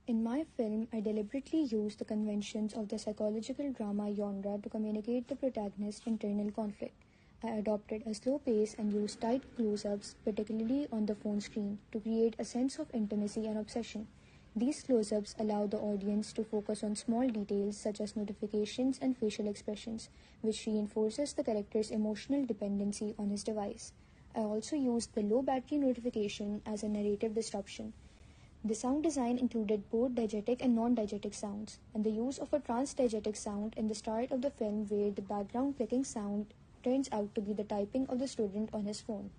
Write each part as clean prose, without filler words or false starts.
In my film, I deliberately used the conventions of the psychological drama genre to communicate the protagonist's internal conflict. I adopted a slow pace and used tight close ups, particularly on the phone screen, to create a sense of intimacy and obsession. These close ups allow the audience to focus on small details such as notifications and facial expressions, which reinforces the character's emotional dependency on his device. I also used the low battery notification as a narrative disruption. The sound design included both diegetic and non-diegetic sounds, and the use of a trans-diegetic sound in the start of the film where the background clicking sound turns out to be the typing of the student on his phone.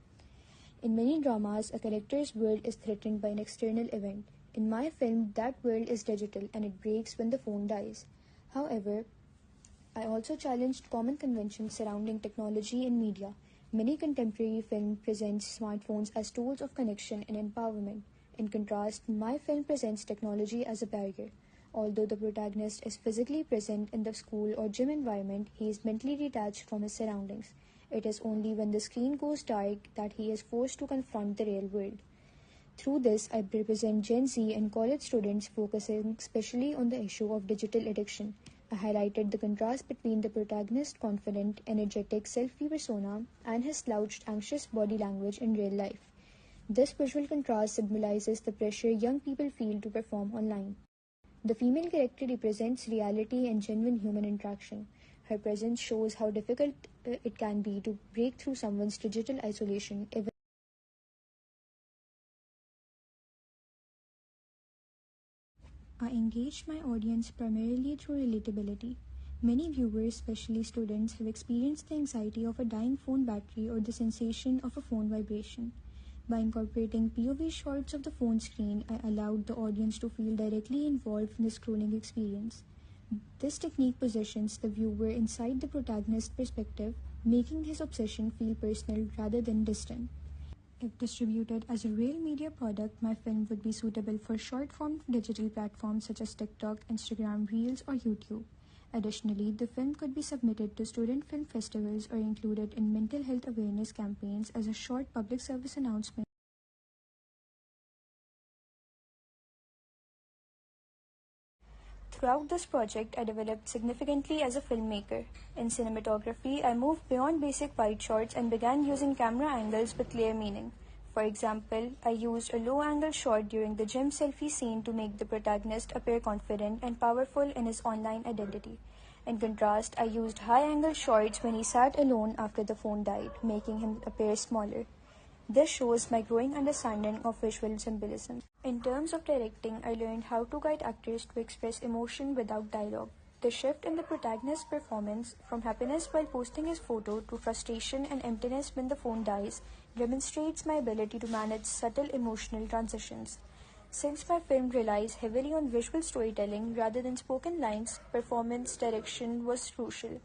In many dramas, a character's world is threatened by an external event. In my film, that world is digital and it breaks when the phone dies. However, I also challenged common conventions surrounding technology in media. Many contemporary film presents smartphones as tools of connection and empowerment. In contrast, my film presents technology as a barrier. Although the protagonist is physically present in the school or gym environment, he is mentally detached from his surroundings. It is only when the screen goes dark that he is forced to confront the real world. Through this, I represent Gen Z and college students focusing especially on the issue of digital addiction. I highlighted the contrast between the protagonist's confident, energetic, self-free persona and his slouched, anxious body language in real life. This visual contrast symbolizes the pressure young people feel to perform online. The female character represents reality and genuine human interaction. Her presence shows how difficult it can be to break through someone's digital isolation. I engaged my audience primarily through relatability. Many viewers, especially students, have experienced the anxiety of a dying phone battery or the sensation of a phone vibration. By incorporating POV shots of the phone screen, I allowed the audience to feel directly involved in the scrolling experience. This technique positions the viewer inside the protagonist's perspective, making his obsession feel personal rather than distant. If distributed as a real media product, my film would be suitable for short-form digital platforms such as TikTok, Instagram Reels, or YouTube. Additionally, the film could be submitted to student film festivals or included in mental health awareness campaigns as a short public service announcement. Throughout this project, I developed significantly as a filmmaker. In cinematography, I moved beyond basic wide shots and began using camera angles with clear meaning. For example, I used a low-angle shot during the gym selfie scene to make the protagonist appear confident and powerful in his online identity. In contrast, I used high-angle shots when he sat alone after the phone died, making him appear smaller. This shows my growing understanding of visual symbolism. In terms of directing, I learned how to guide actors to express emotion without dialogue. The shift in the protagonist's performance, from happiness while posting his photo to frustration and emptiness when the phone dies, demonstrates my ability to manage subtle emotional transitions. Since my film relies heavily on visual storytelling rather than spoken lines, performance direction was crucial.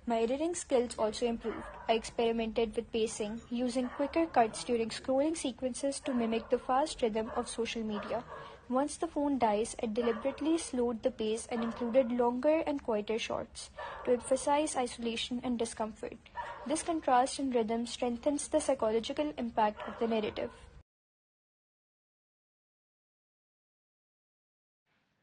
My editing skills also improved. I experimented with pacing, using quicker cuts during scrolling sequences to mimic the fast rhythm of social media. Once the phone dies, I deliberately slowed the pace and included longer and quieter shots to emphasize isolation and discomfort. This contrast in rhythm strengthens the psychological impact of the narrative.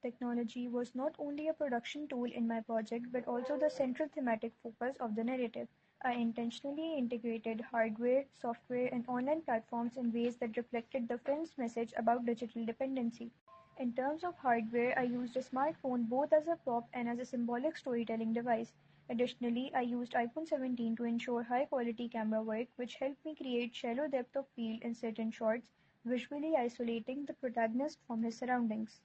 Technology was not only a production tool in my project but also the central thematic focus of the narrative. I intentionally integrated hardware, software, and online platforms in ways that reflected the film's message about digital dependency. In terms of hardware, I used a smartphone both as a prop and as a symbolic storytelling device. Additionally, I used iPhone 17 to ensure high quality camera work, which helped me create shallow depth of field in certain shots, visually isolating the protagonist from his surroundings.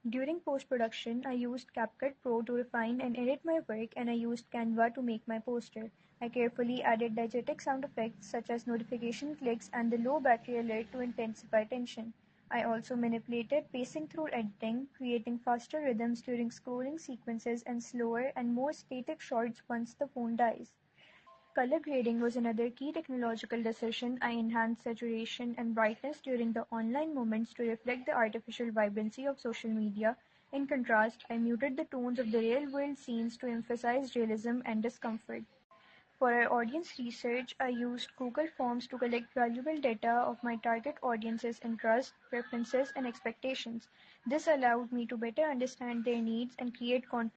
During post-production, I used CapCut Pro to refine and edit my work, and I used Canva to make my poster. I carefully added diegetic sound effects such as notification clicks and the low battery alert to intensify tension. I also manipulated pacing through editing, creating faster rhythms during scrolling sequences and slower and more static shots once the phone dies. Color grading was another key technological decision. I enhanced saturation and brightness during the online moments to reflect the artificial vibrancy of social media. In contrast, I muted the tones of the real-world scenes to emphasize realism and discomfort. For our audience research, I used Google Forms to collect valuable data of my target audience's interests, preferences, and expectations. This allowed me to better understand their needs and create content